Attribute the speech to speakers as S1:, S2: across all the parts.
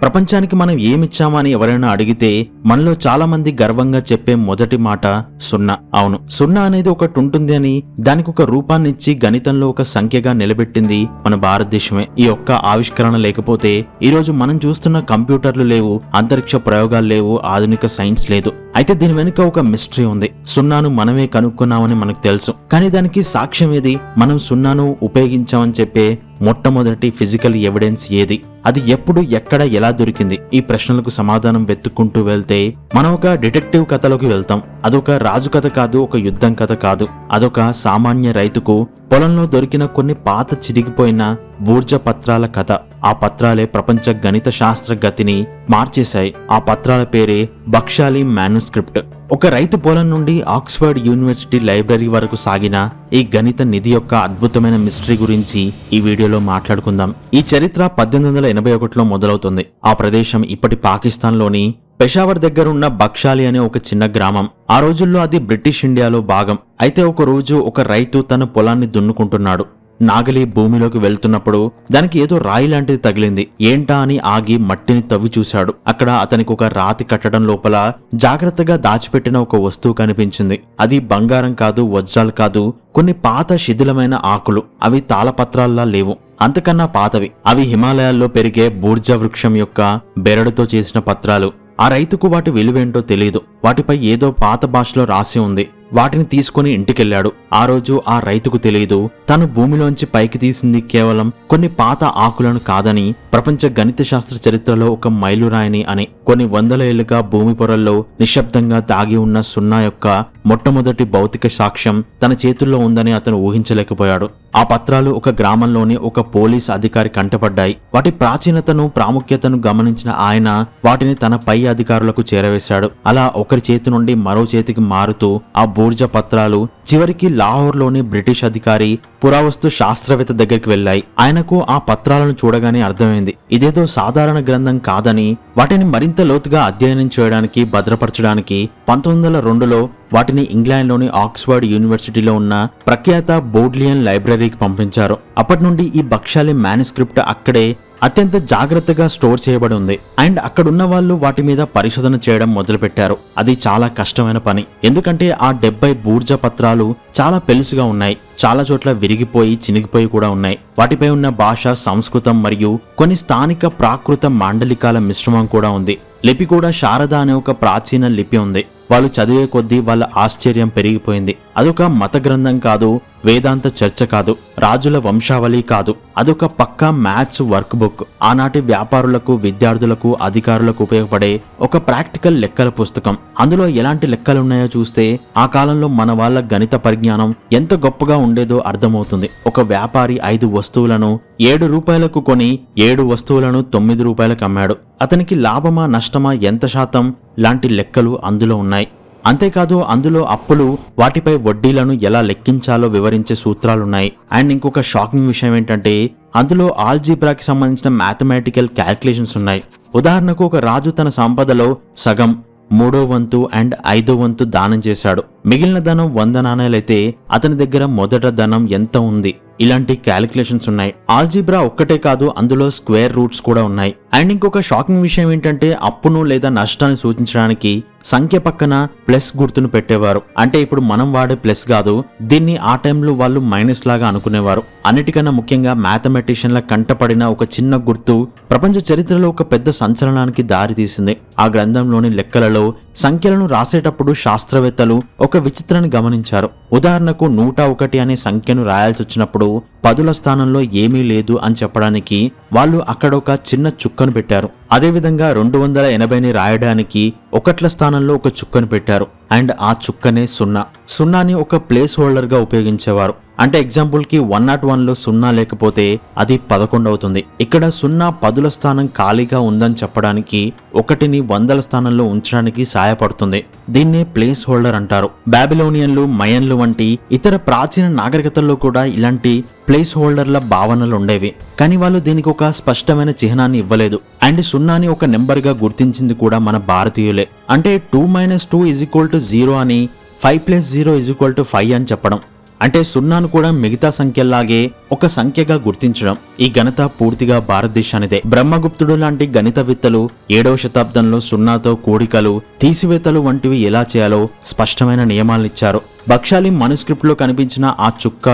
S1: ప్రపంచానికి మనం ఏమిచ్చామని ఎవరైనా అడిగితే మనలో చాలా మంది గర్వంగా చెప్పే మొదటి మాట సున్నా. అవును, సున్నా అనేది ఒకటి ఉంటుంది అని దానికి ఒక రూపాన్ని ఇచ్చి గణితంలో ఒక సంఖ్యగా నిలబెట్టింది మన భారతదేశమే. ఈ ఒక్క ఆవిష్కరణ లేకపోతే ఈ రోజు మనం చూస్తున్న కంప్యూటర్లు లేవు, అంతరిక్ష ప్రయోగాలు లేవు, ఆధునిక సైన్స్ లేదు. అయితే దీని వెనుక ఒక మిస్టరీ ఉంది. సున్నాను మనమే కనుక్కున్నామని మనకు తెలుసు, కానీ దానికి సాక్ష్యం ఏది? మనం సున్నాను ఉపయోగించామని చెప్పే మొట్టమొదటి ఫిజికల్ ఎవిడెన్స్ ఏది? అది ఎప్పుడు, ఎక్కడ, ఎలా దొరికింది? ఈ ప్రశ్నలకు సమాధానం వెతుక్కుంటూ వెళ్తే మనం ఒక డిటెక్టివ్ కథలోకి వెళ్తాం. అదొక రాజు కథ కాదు, ఒక యుద్ధం కథ కాదు. అదొక సామాన్య రైతుకు పొలంలో దొరికిన కొన్ని పాత చిరిగిపోయిన బూర్జ పత్రాల కథ. ఆ పత్రాలే ప్రపంచ గణిత శాస్త్ర గతిని మార్చేశాయి. ఆ పత్రాల పేరే బక్షాలి మ్యానుస్క్రిప్ట్. ఒక రైతు పొలం నుండి ఆక్స్ఫర్డ్ యూనివర్సిటీ లైబ్రరీ వరకు సాగిన ఈ గణిత నిధి యొక్క అద్భుతమైన మిస్టరీ గురించి ఈ వీడియోలో మాట్లాడుకుందాం. ఈ చరిత్ర 1881లో మొదలవుతుంది. ఆ ప్రదేశం ఇప్పటి పాకిస్తాన్లోని పెషావర్ దగ్గర ఉన్న బక్షాలి అనే ఒక చిన్న గ్రామం. ఆ రోజుల్లో అది బ్రిటిష్ ఇండియాలో భాగం. అయితే ఒక రోజు ఒక రైతు తన పొలాన్ని దున్నుకుంటున్నాడు. నాగలి భూమిలోకి వెళ్తున్నప్పుడు దానికి ఏదో రాయి లాంటిది తగిలింది. ఏంటా అని ఆగి మట్టిని తవ్వి చూశాడు. అక్కడ అతనికి ఒక రాతి కట్టడం లోపల జాగ్రత్తగా దాచిపెట్టిన ఒక వస్తువు కనిపించింది. అది బంగారం కాదు, వజ్రాలు కాదు, కొన్ని పాత శిథిలమైన ఆకులు. అవి తాళపత్రాల్లా లేవు, అంతకన్నా పాతవి. అవి హిమాలయాల్లో పెరిగే బూర్జా వృక్షం యొక్క బెరడుతో చేసిన పత్రాలు. ఆ రైతుకు వాటి విలువేంటో తెలియదు. వాటిపై ఏదో పాత భాషలో రాసి ఉంది. వాటిని తీసుకుని ఇంటికెళ్లాడు. ఆ రోజు ఆ రైతుకు తెలియదు తను భూమిలోంచి పైకి తీసింది కేవలం కొన్ని పాత ఆకులను కాదని, ప్రపంచ గణిత శాస్త్ర చరిత్రలో ఒక మైలురాయిని అని. కొన్ని వందల ఏళ్లుగా భూమి పొరల్లో నిశ్శబ్దంగా దాగి ఉన్న సున్నా యొక్క మొట్టమొదటి భౌతిక సాక్ష్యం తన చేతుల్లో ఉందని అతను ఊహించలేకపోయాడు. ఆ పత్రాలు ఒక గ్రామంలోని ఒక పోలీస్ అధికారి కంటపడ్డాయి. వాటి ప్రాచీనతను, ప్రాముఖ్యతను గమనించిన ఆయన వాటిని తన పై అధికారులకు చేరవేశాడు. అలా ఒకరి చేతి నుండి మరో చేతికి మారుతూ ఆ బూర్జ పత్రాలు చివరికి లాహోర్లోని బ్రిటిష్ అధికారి, పురావస్తు శాస్త్రవేత్త దగ్గరికి వెళ్లాయి. ఆయనకు ఆ పత్రాలను చూడగానే అర్థమైంది ఇదేదో సాధారణ గ్రంథం కాదని. వాటిని మరింత లోతుగా అధ్యయనం చేయడానికి, భద్రపరచడానికి 1902లో వాటిని ఇంగ్లాండ్లోని ఆక్స్ఫర్డ్ యూనివర్సిటీలో ఉన్న ప్రఖ్యాత బోడ్లియన్ లైబ్రరీకి పంపించారు. అప్పటి నుండి ఈ బక్షాలి మ్యానుస్క్రిప్ట్ అక్కడే అత్యంత జాగ్రత్తగా స్టోర్ చేయబడి ఉంది. అండ్ అక్కడున్న వాళ్ళు వాటి మీద పరిశోధన చేయడం మొదలుపెట్టారు. అది చాలా కష్టమైన పని, ఎందుకంటే ఆ 70 బూర్జ పత్రాలు చాలా పెలుసుగా ఉన్నాయి. చాలా చోట్ల విరిగిపోయి, చినిగిపోయి కూడా ఉన్నాయి. వాటిపై ఉన్న భాష సంస్కృతం మరియు కొన్ని స్థానిక ప్రాకృత మాండలికాల మిశ్రమం కూడా ఉంది. లిపి కూడా శారద అనే ఒక ప్రాచీన లిపి ఉంది. వాళ్ళు చదివే కొద్దీ వాళ్ళ ఆశ్చర్యం పెరిగిపోయింది. అదొక మత గ్రంథం కాదు, వేదాంత చర్చ కాదు, రాజుల వంశావళి కాదు. అదొక పక్కా మ్యాథ్స్ వర్క్ బుక్. ఆనాటి వ్యాపారులకు, విద్యార్థులకు, అధికారులకు ఉపయోగపడే ఒక ప్రాక్టికల్ లెక్కల పుస్తకం. అందులో ఎలాంటి లెక్కలున్నాయో చూస్తే ఆ కాలంలో మన వాళ్ళ గణిత పరిజ్ఞానం ఎంత గొప్పగా ఉండేదో అర్థమవుతుంది. ఒక వ్యాపారి 5 వస్తువులను 7 రూపాయలకు కొని 7 వస్తువులను 9 రూపాయలకు అమ్మాడు. అతనికి లాభమా, నష్టమా, ఎంత శాతం లాంటి లెక్కలు అందులో ఉన్నాయి. అంతేకాదు అందులో అప్పులు, వాటిపై వడ్డీలను ఎలా లెక్కించాలో వివరించే సూత్రాలున్నాయి. అండ్ ఇంకొక షాకింగ్ విషయం ఏంటంటే అందులో ఆల్జీబ్రాకి సంబంధించిన మ్యాథమెటికల్ క్యాల్కులేషన్స్ ఉన్నాయి. ఉదాహరణకు ఒక రాజు తన సంపదలో సగం, 3వ వంతు అండ్ 5వ వంతు దానం చేశాడు. మిగిలిన ధనం 100 నాణేలైతే అతని దగ్గర మొదట ధనం ఎంత ఉంది? ఇలాంటి క్యాలిక్యులేషన్స్ ఉన్నాయి. ఆల్జీబ్రా ఒక్కటే కాదు, అందులో స్క్వేర్ రూట్స్ కూడా ఉన్నాయి. అండ్ ఇంకొక షాకింగ్ విషయం ఏంటంటే అప్పును లేదా నష్టాన్ని సూచించడానికి సంఖ్య పక్కన ప్లస్ గుర్తును పెట్టేవారు. అంటే ఇప్పుడు మనం వాడే ప్లస్ కాదు, దీన్ని ఆ టైంలో వాళ్ళు మైనస్ లాగా అనుకునేవారు. అన్నిటికన్నా ముఖ్యంగా మ్యాథమెటిషియన్ల కంటపడిన ఒక చిన్న గుర్తు ప్రపంచ చరిత్రలో ఒక పెద్ద సంచలనానికి దారి తీసింది. ఆ గ్రంథంలోని లెక్కలలో సంఖ్యలను రాసేటప్పుడు శాస్త్రవేత్తలు ఒక విచిత్రాన్ని గమనించారు. ఉదాహరణకు 101 అనే సంఖ్యను రాయాల్సి వచ్చినప్పుడు 10ల స్థానంలో ఏమీ లేదు అని చెప్పడానికి వాళ్ళు అక్కడ ఒక చిన్న చుక్కను పెట్టారు. అదేవిధంగా 280ని రాయడానికి 1ల స్థానంలో ఒక చుక్కను పెట్టారు. అండ్ ఆ చుక్కనే సున్నా. సున్నాని ఒక ప్లేస్ హోల్డర్ గా ఉపయోగించేవారు. అంటే ఎగ్జాంపుల్ కి 101లో 0 లేకపోతే అది 11 అవుతుంది. ఇక్కడ 0 10ల స్థానం ఖాళీగా ఉందని చెప్పడానికి 1ని 100ల స్థానంలో ఉంచడానికి సహాయపడుతుంది. దీన్నే ప్లేస్ హోల్డర్ అంటారు. బాబిలోనియన్లు, మయన్లు వంటి ఇతర ప్రాచీన నాగరికతల్లో కూడా ఇలాంటి ప్లేస్ హోల్డర్ల భావనలు ఉండేవి. కానీ వాళ్ళు దీనికి ఒక స్పష్టమైన చిహ్నాన్ని ఇవ్వలేదు. అండ్ సున్నాని ఒక నెంబర్ గా గుర్తించింది కూడా మన భారతీయులే. అంటే 2 - 2 = 0 అని, 5 + 0 = 5 అని చెప్పడం. అంటే సున్నాను కూడా మిగతా సంఖ్యల్లాగే ఒక సంఖ్యగా గుర్తించడం. ఈ ఘనత పూర్తిగా భారతదేశానిదే. బ్రహ్మగుప్తుడు లాంటి గణితవేత్తలు 7వ శతాబ్దంలో సున్నాతో కూడికలు, తీసివేతలు వంటివి ఎలా చేయాలో స్పష్టమైన నియమాలనిచ్చారు. బక్షాలి మనుస్క్రిప్ట్ లో కనిపించిన ఆ చుక్క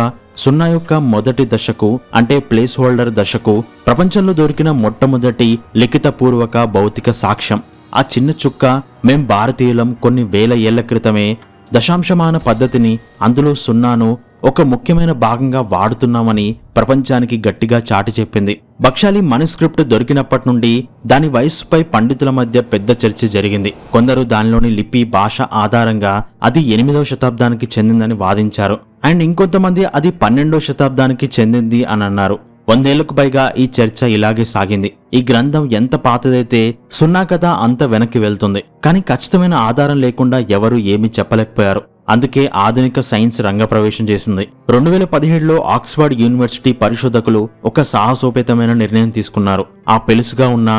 S1: సున్నా యొక్క మొదటి దశకు అంటే ప్లేస్ హోల్డర్ దశకు ప్రపంచంలో దొరికిన మొట్టమొదటి లిఖితపూర్వక భౌతిక సాక్ష్యం. ఆ చిన్న చుక్క మేం భారతీయులం కొన్ని వేల ఏళ్ల క్రితమే దశాంశమాన పద్ధతిని, అందులో సున్నాను ఒక ముఖ్యమైన భాగంగా వాడుతున్నామని ప్రపంచానికి గట్టిగా చాటి చెప్పింది. బక్షాలి మనుస్క్రిప్ట్ దొరికినప్పటి నుండి దాని వయస్సుపై పండితుల మధ్య పెద్ద చర్చ జరిగింది. కొందరు దానిలోని లిపి, భాష ఆధారంగా అది 8వ శతాబ్దానికి చెందిందని వాదించారు. అండ్ ఇంకొంతమంది అది 12వ శతాబ్దానికి చెందింది అని అన్నారు. 100 ఏళ్లకు పైగా ఈ చర్చ ఇలాగే సాగింది. ఈ గ్రంథం ఎంత పాతదైతే సున్నా కథ అంత వెనక్కి వెళ్తుంది. కానీ ఖచ్చితమైన ఆధారం లేకుండా ఎవరూ ఏమీ చెప్పలేకపోయారు. అందుకే ఆధునిక సైన్స్ రంగప్రవేశం చేసింది. 2017లో ఆక్స్ఫర్డ్ యూనివర్సిటీ పరిశోధకులు ఒక సాహసోపేతమైన నిర్ణయం తీసుకున్నారు. ఆ పెలుసుగా ఉన్న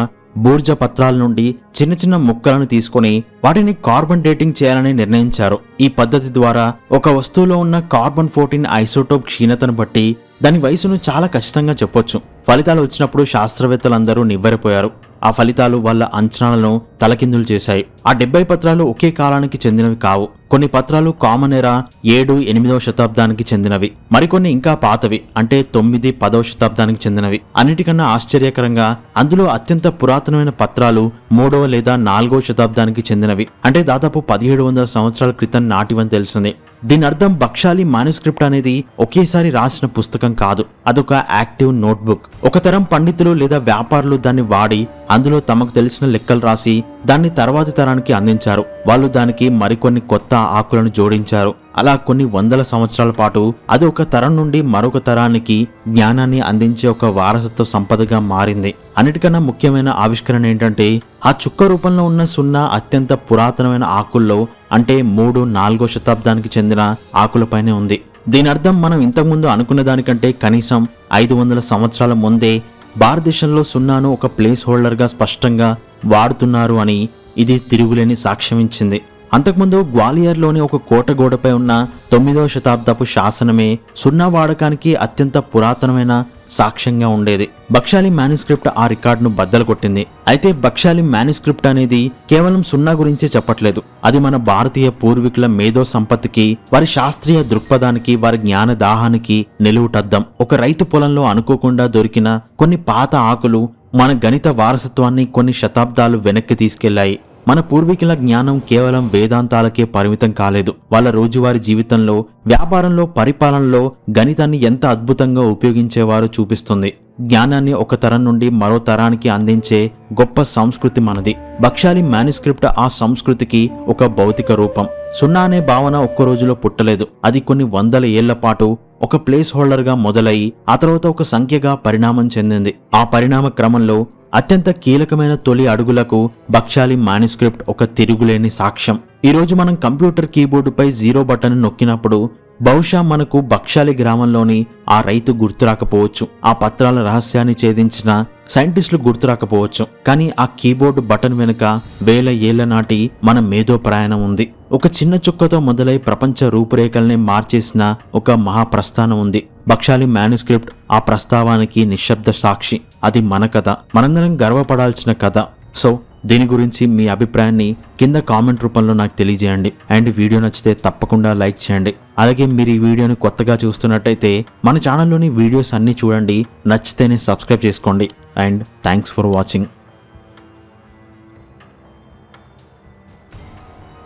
S1: బూర్జ పత్రాల నుండి చిన్న చిన్న ముక్కలను తీసుకుని వాటిని కార్బన్ డేటింగ్ చేయాలని నిర్ణయించారు. ఈ పద్ధతి ద్వారా ఒక వస్తువులో ఉన్న కార్బన్ 14 ఐసోటోప్ క్షీణతను బట్టి దాని వయసును చాలా ఖచ్చితంగా చెప్పొచ్చు. ఫలితాలు వచ్చినప్పుడు శాస్త్రవేత్తలందరూ నివ్వెరపోయారు. ఆ ఫలితాలు వాళ్ళ అంచనాలను తలకిందులు చేశాయి. ఆ 70 పత్రాలు ఒకే కాలానికి చెందినవి కావు. కొన్ని పత్రాలు కామన్ ఎరా 7, 8వ శతాబ్దానికి చెందినవి. మరికొన్ని ఇంకా పాతవి, అంటే 9, 10వ శతాబ్దానికి చెందినవి. అన్నిటికన్నా ఆశ్చర్యకరంగా అందులో అత్యంత పురాతనమైన పత్రాలు 3వ లేదా 4వ శతాబ్దానికి చెందినవి, అంటే దాదాపు 1700 సంవత్సరాల క్రితం నాటివని తెలిసింది. దీని అర్థం బక్షాలి మాన్యుస్క్రిప్ట్ అనేది ఒకేసారి రాసిన పుస్తకం కాదు, అదొక యాక్టివ్ నోట్బుక్. ఒక తరం పండితులు లేదా వ్యాపారులు దాన్ని వాడి అందులో తమకు తెలిసిన లెక్కలు రాసి దాన్ని తర్వాతి తరానికి అందించారు. వాళ్ళు దానికి మరికొన్ని కొత్త ఆకులను జోడించారు. అలా కొన్ని వందల సంవత్సరాల పాటు అది ఒక తరం నుండి మరొక తరానికి జ్ఞానాన్ని అందించే ఒక వారసత్వ సంపదగా మారింది. అన్నిటికన్నా ముఖ్యమైన ఆవిష్కరణ ఏంటంటే ఆ చుక్క రూపంలో ఉన్న సున్నా అత్యంత పురాతనమైన ఆకుల్లో, అంటే 3, 4వ శతాబ్దానికి చెందిన ఆకులపైనే ఉంది. దీని అర్థం మనం ఇంతకుముందు అనుకున్న దానికంటే కనీసం 500 సంవత్సరాల ముందే భారతదేశంలో సున్నాను ఒక ప్లేస్ హోల్డర్గా స్పష్టంగా వాడుతున్నారు అని ఇది తిరుగులేని సాక్ష్యం ఇచ్చింది. అంతకుముందు గ్వాలియర్లోని ఒక కోట గోడపై ఉన్న 9వ శతాబ్దపు శాసనమే సున్నా వాడకానికి అత్యంత పురాతనమైన సాక్ష్యంగా ఉండేది. బక్షాలి మాన్యుస్క్రిప్ట్ ఆ రికార్డును బద్దలు కొట్టింది. అయితే బక్షాలి మాన్యుస్క్రిప్ట్ అనేది కేవలం సున్నా గురించే చెప్పట్లేదు. అది మన భారతీయ పూర్వీకుల మేధో సంపత్తికి, వారి శాస్త్రీయ దృక్పథానికి, వారి జ్ఞాన దాహానికి నిలువుటద్దం. ఒక రైతు పొలంలో అనుకోకుండా దొరికిన కొన్ని పాత ఆకులు మన గణిత వారసత్వాన్ని కొన్ని శతాబ్దాలు వెనక్కి తీసుకెళ్లాయి. మన పూర్వీకుల జ్ఞానం కేవలం వేదాంతాలకే పరిమితం కాలేదు. వాళ్ళ రోజువారీ జీవితంలో, వ్యాపారంలో, పరిపాలనలో గణితాన్ని ఎంత అద్భుతంగా ఉపయోగించేవారో చూపిస్తుంది. జ్ఞానాన్ని ఒక తరం నుండి మరో తరానికి అందించే గొప్ప సంస్కృతి మనది. బక్షాలి మాన్యుస్క్రిప్ట్ ఆ సంస్కృతికి ఒక భౌతిక రూపం. సున్నా అనే భావన ఒక్క రోజులో పుట్టలేదు. అది కొన్ని వందల ఏళ్ల పాటు ఒక ప్లేస్ హోల్డర్గా మొదలయ్యి ఆ తర్వాత ఒక సంఖ్యగా పరిణామం చెందింది. ఆ పరిణామ క్రమంలో అత్యంత కీలకమైన తొలి అడుగులకు బక్షాలి మాన్యుస్క్రిప్ట్ ఒక తిరుగులేని సాక్ష్యం. ఈరోజు మనం కంప్యూటర్ కీబోర్డుపై 0 బటన్ నొక్కినప్పుడు బహుశా మనకు బక్షాలి గ్రామంలోని ఆ రైతు గుర్తురాకపోవచ్చు, ఆ పత్రాల రహస్యాన్ని ఛేదించిన సైంటిస్టులు గుర్తురాకపోవచ్చు. కానీ ఆ కీబోర్డు బటన్ వెనుక వేల ఏళ్ల నాటి మన మేధో ప్రయాణం ఉంది. ఒక చిన్న చుక్కతో మొదలై ప్రపంచ రూపురేఖల్ని మార్చేసిన ఒక మహాప్రస్థానం ఉంది. బక్షాలి మాన్యుస్క్రిప్ట్ ఆ ప్రస్తావానికి నిశ్శబ్ద సాక్షి. అది మన కథ, మనందరం గర్వపడాల్సిన కథ. సో దీని గురించి మీ అభిప్రాయాన్ని కింద కామెంట్ రూపంలో నాకు తెలియజేయండి. అండ్ వీడియో నచ్చితే తప్పకుండా లైక్ చేయండి. అలాగే మీరు ఈ వీడియోని కొత్తగా చూస్తున్నట్టయితే మన ఛానల్లోని వీడియోస్ అన్నీ చూడండి, నచ్చితేనే సబ్స్క్రైబ్ చేసుకోండి. And thanks for watching.